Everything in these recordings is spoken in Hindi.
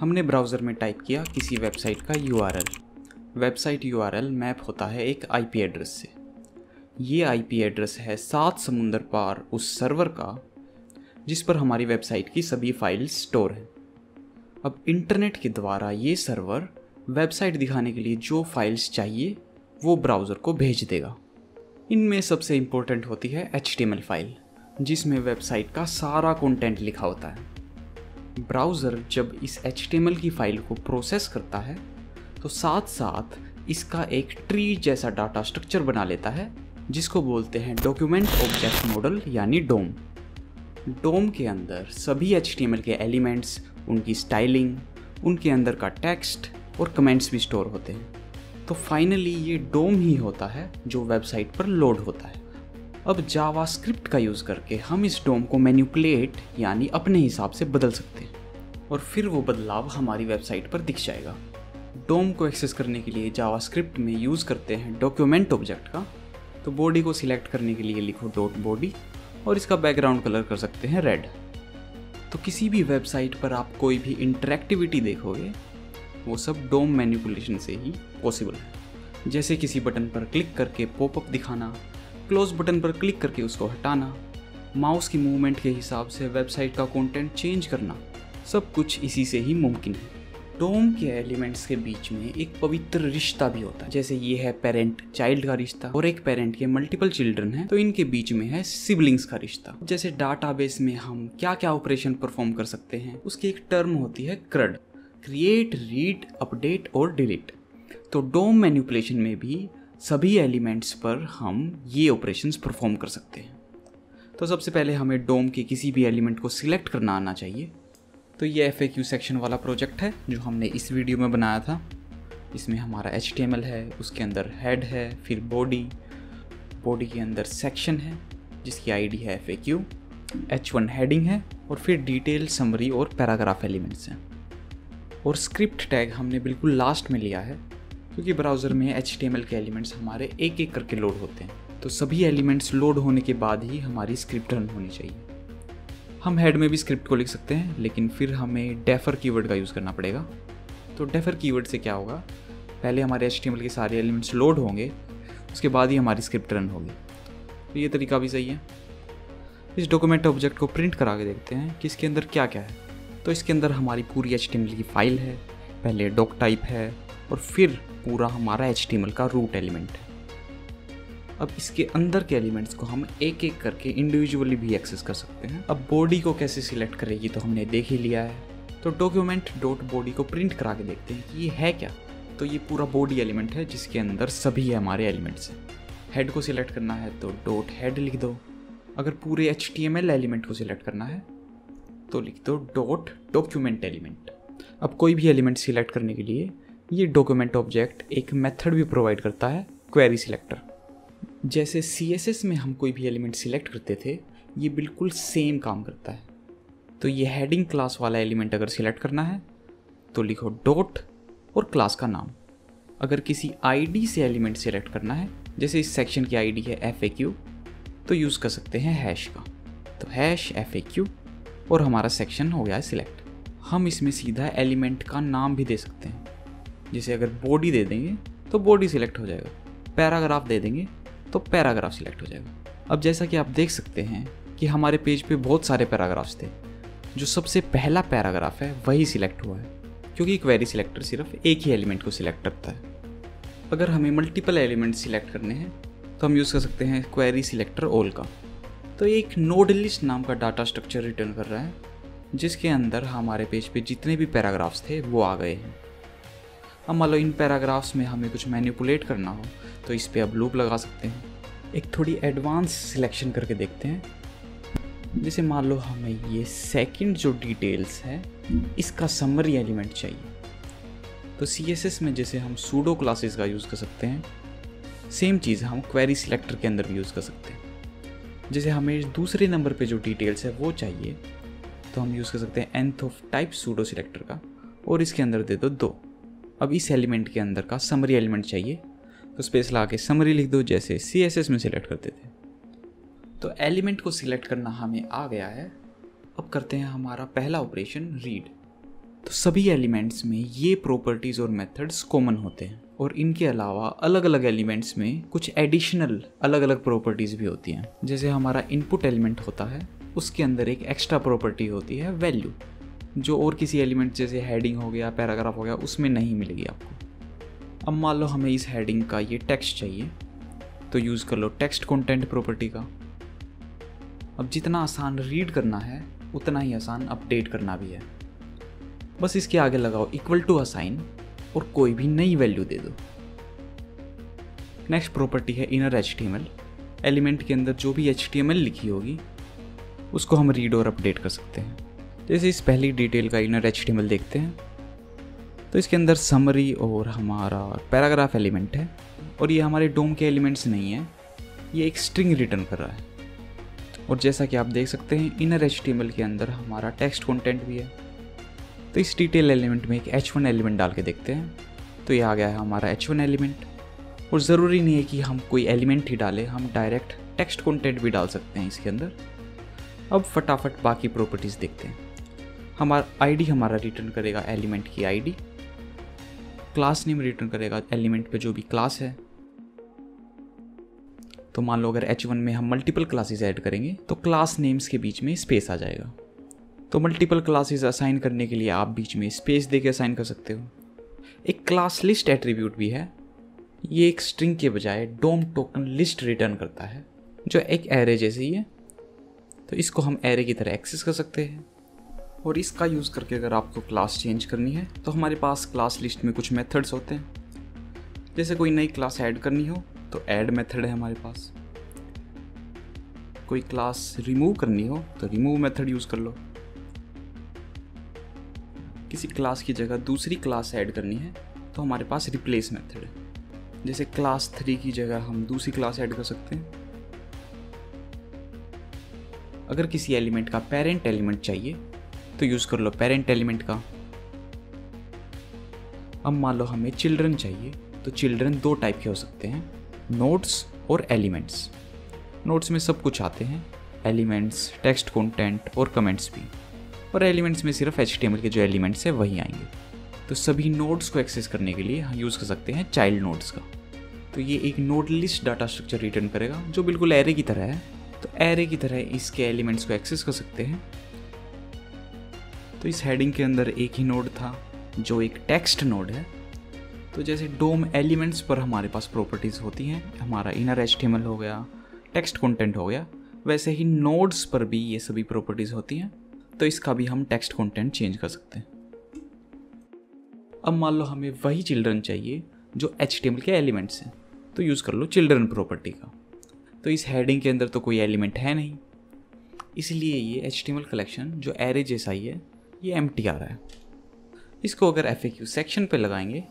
हमने ब्राउज़र में टाइप किया किसी वेबसाइट का URL। वेबसाइट URL मैप होता है एक IP एड्रेस से। ये IP एड्रेस है 7 समुंदर पार उस सर्वर का जिस पर हमारी वेबसाइट की सभी फाइल्स स्टोर हैं। अब इंटरनेट के द्वारा ये सर्वर वेबसाइट दिखाने के लिए जो फाइल्स चाहिए वो ब्राउज़र को भेज देगा। इनमें सबसे इम्पोर्टेंट होती है HTML फाइल, जिसमें वेबसाइट का सारा कंटेंट लिखा होता है। ब्राउज़र जब इस HTML की फाइल को प्रोसेस करता है तो साथ साथ इसका एक ट्री जैसा डाटा स्ट्रक्चर बना लेता है जिसको बोलते हैं डॉक्यूमेंट ऑब्जेक्ट मॉडल यानी डोम। डोम के अंदर सभी HTML के एलिमेंट्स, उनकी स्टाइलिंग, उनके अंदर का टेक्स्ट और कमेंट्स भी स्टोर होते हैं। तो फाइनली ये डोम ही होता है जो वेबसाइट पर लोड होता है। अब जावास्क्रिप्ट का यूज़ करके हम इस डोम को मैनिपुलेट यानी अपने हिसाब से बदल सकते हैं और फिर वो बदलाव हमारी वेबसाइट पर दिख जाएगा। डोम को एक्सेस करने के लिए जावास्क्रिप्ट में यूज़ करते हैं डॉक्यूमेंट ऑब्जेक्ट का। तो बॉडी को सिलेक्ट करने के लिए लिखो डॉट बॉडी और इसका बैकग्राउंड कलर कर सकते हैं रेड। तो किसी भी वेबसाइट पर आप कोई भी इंटरेक्टिविटी देखोगे वो सब डोम मैनिपुलेशन से ही पॉसिबल है। जैसे किसी बटन पर क्लिक करके पॉपअप दिखाना, क्लोज बटन पर क्लिक करके उसको हटाना, माउस की मूवमेंट के हिसाब से वेबसाइट का कंटेंट चेंज करना, सब कुछ इसी से ही मुमकिन है। डोम के एलिमेंट्स के बीच में एक पवित्र रिश्ता भी होता है। जैसे ये है पेरेंट चाइल्ड का रिश्ता और एक पेरेंट के मल्टीपल चिल्ड्रन हैं तो इनके बीच में है सिबलिंग्स का रिश्ता। जैसे डाटाबेस में हम क्या क्या ऑपरेशन परफॉर्म कर सकते हैं उसकी एक टर्म होती है CRUD, क्रिएट, रीड, अपडेट और डिलीट। तो डोम मैनिपुलेशन में भी सभी एलिमेंट्स पर हम ये ऑपरेशंस परफॉर्म कर सकते हैं। तो सबसे पहले हमें डोम के किसी भी एलिमेंट को सिलेक्ट करना आना चाहिए। तो ये FAQ सेक्शन वाला प्रोजेक्ट है जो हमने इस वीडियो में बनाया था। इसमें हमारा HTML है, उसके अंदर हेड है, फिर बॉडी के अंदर सेक्शन है जिसकी ID है FAQ, H1 हेडिंग है और फिर डिटेल, समरी और पैराग्राफ एलिमेंट्स हैं। और स्क्रिप्ट टैग हमने बिल्कुल लास्ट में लिया है क्योंकि ब्राउज़र में HTML के एलिमेंट्स हमारे एक एक करके लोड होते हैं। तो सभी एलिमेंट्स लोड होने के बाद ही हमारी स्क्रिप्ट रन होनी चाहिए। हम हेड में भी स्क्रिप्ट को लिख सकते हैं लेकिन फिर हमें डेफर कीवर्ड का यूज़ करना पड़ेगा। तो डेफर कीवर्ड से क्या होगा, पहले हमारे HTML के सारे एलिमेंट्स लोड होंगे, उसके बाद ही हमारी स्क्रिप्ट रन होगी। तो ये तरीका भी सही है। इस डॉक्यूमेंट ऑब्जेक्ट को प्रिंट करा के देखते हैं कि इसके अंदर क्या क्या है। तो इसके अंदर हमारी पूरी HTML की फाइल है, पहले डॉक टाइप है और फिर पूरा हमारा HTML का रूट एलिमेंट है। अब इसके अंदर के एलिमेंट्स को हम एक एक करके इंडिविजुअली भी एक्सेस कर सकते हैं। अब बॉडी को कैसे सिलेक्ट करेगी तो हमने देख ही लिया है। तो डॉक्यूमेंट डॉट बॉडी को प्रिंट करा के देखते हैं कि ये है क्या। तो ये पूरा बॉडी एलिमेंट है जिसके अंदर सभी हमारे एलिमेंट्स हैं। हेड को सिलेक्ट करना है तो डॉट हेड लिख दो। अगर पूरे HTML एलिमेंट को सिलेक्ट करना है तो लिख दो डॉट डॉक्यूमेंट एलिमेंट। अब कोई भी एलिमेंट सिलेक्ट करने के लिए ये डॉक्यूमेंट ऑब्जेक्ट एक मेथड भी प्रोवाइड करता है, क्वेरी सिलेक्टर। जैसे CSS में हम कोई भी एलिमेंट सिलेक्ट करते थे, ये बिल्कुल सेम काम करता है। तो ये हेडिंग क्लास वाला एलिमेंट अगर सिलेक्ट करना है तो लिखो डॉट और क्लास का नाम। अगर किसी ID से एलिमेंट सिलेक्ट करना है, जैसे इस सेक्शन की ID है FAQ, तो यूज़ कर सकते हैं हैश का। तो हैश FAQ और हमारा सेक्शन हो गया है सिलेक्ट। हम इसमें सीधा एलिमेंट का नाम भी दे सकते हैं। जैसे अगर बॉडी दे देंगे तो बॉडी सिलेक्ट हो जाएगा, पैराग्राफ दे देंगे तो पैराग्राफ सिलेक्ट हो जाएगा। अब जैसा कि आप देख सकते हैं कि हमारे पेज पे बहुत सारे पैराग्राफ्स थे, जो सबसे पहला पैराग्राफ है वही सिलेक्ट हुआ है क्योंकि क्वेरी सिलेक्टर सिर्फ एक ही एलिमेंट को सिलेक्ट करता है। अगर हमें मल्टीपल एलिमेंट सिलेक्ट करने हैं तो हम यूज़ कर सकते हैं क्वेरी सिलेक्टर ऑल का। तो एक नोड लिस्ट नाम का डाटा स्ट्रक्चर रिटर्न कर रहा है जिसके अंदर हमारे पेज पे जितने भी पैराग्राफ्स थे वो आ गए हैं। अब मान लो इन पैराग्राफ्स में हमें कुछ मैनिपुलेट करना हो तो इस पे अब लूप लगा सकते हैं। एक थोड़ी एडवांस सिलेक्शन करके देखते हैं। जैसे मान लो हमें ये सेकंड जो डिटेल्स है इसका समरी एलिमेंट चाहिए। तो CSS में जैसे हम सूडो क्लासेस का यूज़ कर सकते हैं, सेम चीज़ हम क्वेरी सिलेक्टर के अंदर भी यूज़ कर सकते हैं। जैसे हमें दूसरे नंबर पे जो डिटेल्स है वो चाहिए तो हम यूज़ कर सकते हैं nth of type pseudo selector का और इसके अंदर दे दो 2। अब इस एलिमेंट के अंदर का समरी एलिमेंट चाहिए तो स्पेस लगा के समरी लिख दो जैसे CSS में सिलेक्ट करते थे। तो एलिमेंट को सिलेक्ट करना हमें आ गया है। अब करते हैं हमारा पहला ऑपरेशन रीड। तो सभी एलिमेंट्स में ये प्रॉपर्टीज़ और मेथड्स कॉमन होते हैं, और इनके अलावा अलग अलग एलिमेंट्स में कुछ एडिशनल अलग अलग प्रॉपर्टीज़ भी होती हैं। जैसे हमारा इनपुट एलिमेंट होता है, उसके अंदर एक एक्स्ट्रा प्रॉपर्टी होती है वैल्यू, जो और किसी एलिमेंट जैसे हेडिंग हो गया, पैराग्राफ हो गया, उसमें नहीं मिलेगी आपको। अब मान लो हमें इस हेडिंग का ये टेक्स्ट चाहिए, तो यूज़ कर लो टेक्स्ट कंटेंट प्रॉपर्टी का। अब जितना आसान रीड करना है उतना ही आसान अपडेट करना भी है। बस इसके आगे लगाओ इक्वल टू असाइन और कोई भी नई वैल्यू दे दो। नेक्स्ट प्रॉपर्टी है इनर HTML। एलिमेंट के अंदर जो भी HTML लिखी होगी उसको हम रीड और अपडेट कर सकते हैं। जैसे इस पहली डिटेल का इनर HTML देखते हैं, तो इसके अंदर समरी और हमारा पैराग्राफ एलिमेंट है, और ये हमारे डोम के एलिमेंट्स नहीं है, ये एक स्ट्रिंग रिटर्न कर रहा है। और जैसा कि आप देख सकते हैं इनर HTML के अंदर हमारा टेक्स्ट कंटेंट भी है। तो इस डिटेल एलिमेंट में एक H1 एलिमेंट डाल के देखते हैं, तो ये आ गया है हमारा H1 एलिमेंट। और ज़रूरी नहीं है कि हम कोई एलिमेंट ही डालें, हम डायरेक्ट टेक्स्ट कंटेंट भी डाल सकते हैं इसके अंदर। अब फटाफट बाकी प्रॉपर्टीज़ देखते हैं। हमारा ID हमारा रिटर्न करेगा एलिमेंट की ID, क्लास नेम रिटर्न करेगा एलिमेंट पे जो भी क्लास है। तो मान लो अगर H1 में हम मल्टीपल क्लासेस ऐड करेंगे तो क्लास नेम्स के बीच में स्पेस आ जाएगा। तो मल्टीपल क्लासेस असाइन करने के लिए आप बीच में स्पेस देके असाइन कर सकते हो। एक क्लास लिस्ट एट्रीब्यूट भी है, ये एक स्ट्रिंग के बजाय डोम टोकन लिस्ट रिटर्न करता है, जो एक एरे जैसी ही है। तो इसको हम एरे की तरह एक्सेस कर सकते हैं। और इसका यूज़ करके अगर आपको क्लास चेंज करनी है तो हमारे पास क्लास लिस्ट में कुछ मेथड्स होते हैं। जैसे कोई नई क्लास ऐड करनी हो तो ऐड मेथड है हमारे पास, कोई क्लास रिमूव करनी हो तो रिमूव मेथड यूज़ कर लो, किसी क्लास की जगह दूसरी क्लास ऐड करनी है तो हमारे पास रिप्लेस मेथड है। जैसे क्लास 3 की जगह हम दूसरी क्लास ऐड कर सकते हैं। अगर किसी एलिमेंट का पेरेंट एलिमेंट चाहिए तो यूज़ कर लो पेरेंट एलिमेंट का। अब मान लो हमें चिल्ड्रन चाहिए, तो चिल्ड्रन 2 टाइप के हो सकते हैं, नोड्स और एलिमेंट्स। नोड्स में सब कुछ आते हैं, एलिमेंट्स, टेक्स्ट कंटेंट और कमेंट्स भी, और एलिमेंट्स में सिर्फ HTML के जो एलिमेंट्स है वही आएंगे। तो सभी नोड्स को एक्सेस करने के लिए हम यूज़ कर सकते हैं चाइल्ड नोड्स का। तो ये एक node list data structure return करेगा जो बिल्कुल एरे की तरह है। तो एरे की तरह इसके एलिमेंट्स को एक्सेस कर सकते हैं। तो इस हेडिंग के अंदर एक ही नोड था जो एक टेक्स्ट नोड है। तो जैसे डोम एलिमेंट्स पर हमारे पास प्रॉपर्टीज़ होती हैं, हमारा इनर HTML हो गया, टेक्स्ट कंटेंट हो गया, वैसे ही नोड्स पर भी ये सभी प्रॉपर्टीज़ होती हैं। तो इसका भी हम टेक्स्ट कंटेंट चेंज कर सकते हैं। अब मान लो हमें वही चिल्ड्रन चाहिए जो HTML के एलिमेंट्स हैं, तो यूज़ कर लो चिल्ड्रन प्रॉपर्टी का। तो इस हेडिंग के अंदर तो कोई एलिमेंट है नहीं, इसलिए ये HTML कलेक्शन जो एरे जैसा ही है ये एम्प्टी आ रहा है। इसको अगर FAQ सेक्शन पे लगाएंगे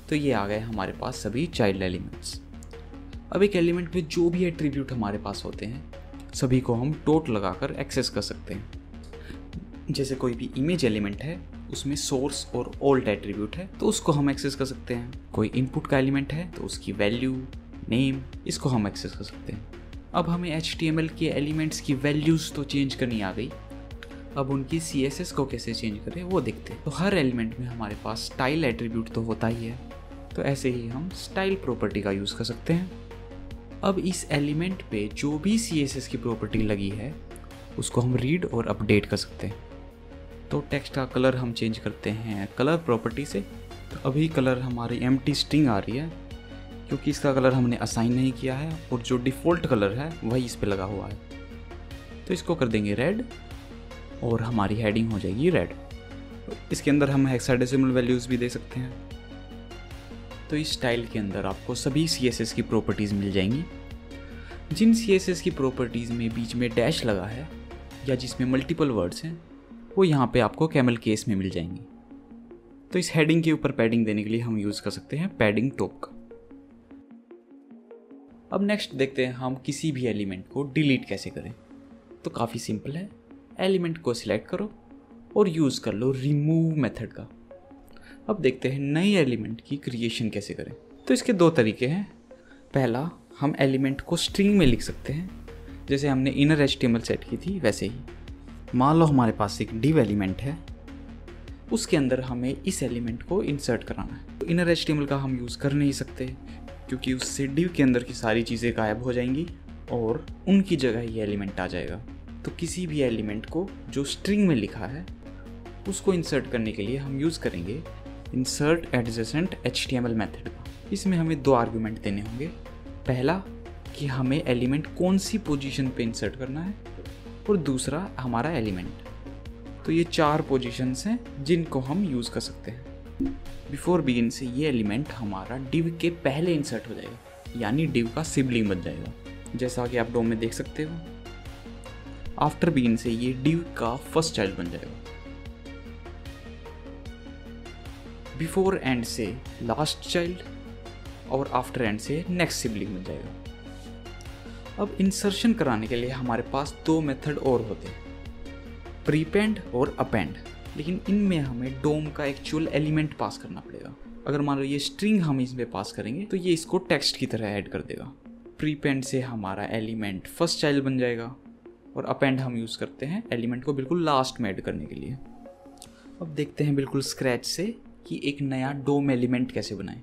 तो ये आ गए हमारे पास सभी चाइल्ड एलिमेंट्स। अब एक एलिमेंट में जो भी एट्रीब्यूट हमारे पास होते हैं सभी को हम डॉट लगाकर एक्सेस कर सकते हैं। जैसे कोई भी इमेज एलिमेंट है उसमें सोर्स और ओल्ड एट्रीब्यूट है तो उसको हम एक्सेस कर सकते हैं। कोई इनपुट का एलिमेंट है तो उसकी वैल्यू, नेम, इसको हम एक्सेस कर सकते हैं। अब हमें HTML के एलिमेंट्स की वैल्यूज़ तो चेंज करनी आ गई, अब उनकी CSS को कैसे चेंज करें वो देखते हैं। तो हर एलिमेंट में हमारे पास स्टाइल एट्रीब्यूट तो होता ही है, तो ऐसे ही हम स्टाइल प्रॉपर्टी का यूज़ कर सकते हैं। अब इस एलिमेंट पे जो भी CSS की प्रॉपर्टी लगी है उसको हम रीड और अपडेट कर सकते हैं। तो टेक्स्ट का कलर हम चेंज करते हैं कलर प्रॉपर्टी से। तो अभी कलर हमारी एम्प्टी स्ट्रिंग आ रही है क्योंकि इसका कलर हमने असाइन नहीं किया है और जो डिफ़ॉल्ट कलर है वही इस पे लगा हुआ है। तो इसको कर देंगे रेड और हमारी हेडिंग हो जाएगी रेड। इसके अंदर हम हेक्साडेसिमल वैल्यूज़ भी दे सकते हैं। तो इस स्टाइल के अंदर आपको सभी CSS की प्रॉपर्टीज़ मिल जाएंगी। जिन CSS की प्रॉपर्टीज़ में बीच में डैश लगा है या जिसमें मल्टीपल वर्ड्स हैं वो यहाँ पे आपको कैमल केस में मिल जाएंगी। तो इस हेडिंग के ऊपर पैडिंग देने के लिए हम यूज़ कर सकते हैं पैडिंग टॉप का। अब नेक्स्ट देखते हैं हम किसी भी एलिमेंट को डिलीट कैसे करें। तो काफ़ी सिंपल है, एलिमेंट को सिलेक्ट करो और यूज़ कर लो रिमूव मेथड का। अब देखते हैं नए एलिमेंट की क्रिएशन कैसे करें। तो इसके 2 तरीके हैं। पहला, हम एलिमेंट को स्ट्रिंग में लिख सकते हैं, जैसे हमने इनर HTML सेट की थी वैसे ही। मान लो हमारे पास एक div एलिमेंट है उसके अंदर हमें इस एलिमेंट को इंसर्ट कराना है। तो इनर HTML का हम यूज़ कर नहीं सकते क्योंकि उससे डिव के अंदर की सारी चीज़ें गायब हो जाएंगी और उनकी जगह ये एलिमेंट आ जाएगा। तो किसी भी एलिमेंट को जो स्ट्रिंग में लिखा है उसको इंसर्ट करने के लिए हम यूज़ करेंगे इंसर्ट एडजेसेंट HTML मेथड का। इसमें हमें 2 आर्गुमेंट देने होंगे। पहला कि हमें एलिमेंट कौन सी पोजीशन पे इंसर्ट करना है और दूसरा हमारा एलिमेंट। तो ये 4 पोजीशंस हैं जिनको हम यूज़ कर सकते हैं। बिफोर बिगिन से ये एलिमेंट हमारा डिव के पहले इंसर्ट हो जाएगा, यानी डिव का सिबलिंग बन जाएगा, जैसा कि आप डोम में देख सकते हो। आफ्टर बिगिन से ये डिव का फर्स्ट चाइल्ड बन जाएगा। बिफोर एंड से लास्ट चाइल्ड और आफ्टर एंड से नेक्स्ट सिबलिंग बन जाएगा। अब इंसर्शन कराने के लिए हमारे पास 2 मेथड और होते हैं, प्रीपेंड और अपेंड। लेकिन इनमें हमें डोम का एक्चुअल एलिमेंट पास करना पड़ेगा। अगर मान लो ये स्ट्रिंग हम इसमें पास करेंगे तो ये इसको टेक्स्ट की तरह ऐड कर देगा। प्रीपेंड से हमारा एलिमेंट फर्स्ट चाइल्ड बन जाएगा और अपेंड हम यूज़ करते हैं एलिमेंट को बिल्कुल लास्ट में ऐड करने के लिए। अब देखते हैं बिल्कुल स्क्रैच से कि एक नया डोम एलिमेंट कैसे बनाएं।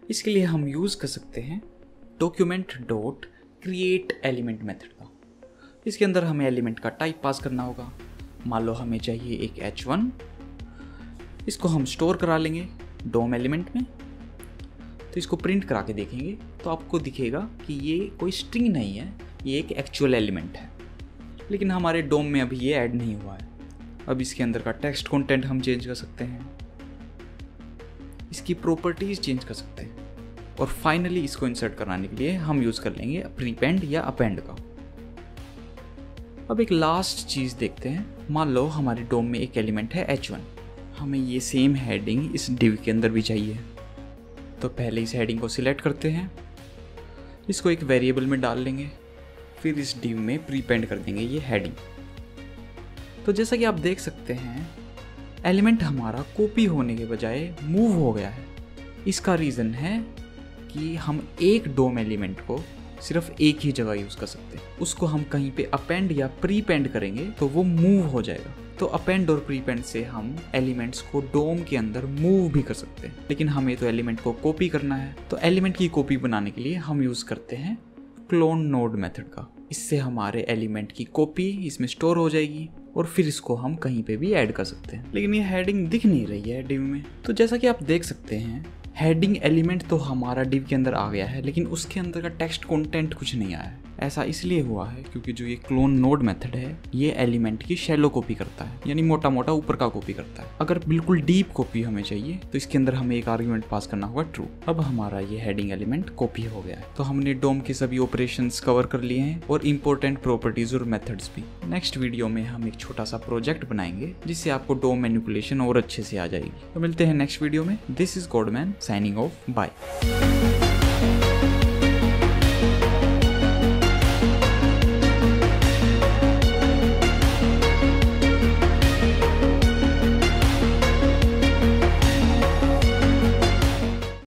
इसके लिए हम यूज़ कर सकते हैं document dot create element method का। इसके अंदर हमें एलिमेंट का टाइप पास करना होगा। मान लो हमें चाहिए एक H1, इसको हम स्टोर करा लेंगे डोम एलिमेंट में। तो इसको प्रिंट करा के देखेंगे तो आपको दिखेगा कि ये कोई स्ट्रिंग नहीं है, ये एक एक्चुअल एलिमेंट है। लेकिन हमारे डोम में अभी ये ऐड नहीं हुआ है। अब इसके अंदर का टेक्स्ट कंटेंट हम चेंज कर सकते हैं, इसकी प्रॉपर्टीज चेंज कर सकते हैं और फाइनली इसको इंसर्ट कराने के लिए हम यूज़ कर लेंगे प्रीपेंड या अपेंड का। अब एक लास्ट चीज़ देखते हैं। मान लो हमारे डोम में एक एलिमेंट है H1, हमें ये सेम हेडिंग इस डिव के अंदर भी चाहिए। तो पहले इस हेडिंग को सिलेक्ट करते हैं, इसको एक वेरिएबल में डाल लेंगे, फिर इस डिव में प्रीपेंड कर देंगे ये हेडिंग। तो जैसा कि आप देख सकते हैं एलिमेंट हमारा कॉपी होने के बजाय मूव हो गया है। इसका रीज़न है कि हम एक डोम एलिमेंट को सिर्फ एक ही जगह यूज़ कर सकते हैं। उसको हम कहीं पे अपेंड या प्रीपेंड करेंगे तो वो मूव हो जाएगा। तो अपेंड और प्रीपेंड से हम एलिमेंट्स को डोम के अंदर मूव भी कर सकते हैं, लेकिन हमें तो एलिमेंट को कॉपी करना है। तो एलिमेंट की कॉपी बनाने के लिए हम यूज़ करते हैं क्लोन नोड मेथड का। इससे हमारे एलिमेंट की कॉपी इसमें स्टोर हो जाएगी और फिर इसको हम कहीं पे भी ऐड कर सकते हैं। लेकिन ये हेडिंग दिख नहीं रही है डिव में। तो जैसा कि आप देख सकते हैं हेडिंग एलिमेंट तो हमारा डिव के अंदर आ गया है, लेकिन उसके अंदर का टेक्स्ट कंटेंट कुछ नहीं आया है। ऐसा इसलिए हुआ है क्योंकि जो ये क्लोन नोड मेथड है ये एलिमेंट की शैलो कॉपी करता है, यानी मोटा मोटा ऊपर का कॉपी करता है। अगर बिल्कुल डीप कॉपी हमें चाहिए तो इसके अंदर हमें एक आर्गुमेंट पास करना होगा ट्रू। अब हमारा ये हेडिंग एलिमेंट कॉपी हो गया है। तो हमने डोम के सभी ऑपरेशंस कवर कर लिए हैं और इंपॉर्टेंट प्रॉपर्टीज और मेथड्स भी। नेक्स्ट वीडियो में हम एक छोटा सा प्रोजेक्ट बनाएंगे जिससे आपको डोम मैनिपुलेशन और अच्छे से आ जाएगी। तो मिलते हैं नेक्स्ट वीडियो में। This is Godman signing off, bye.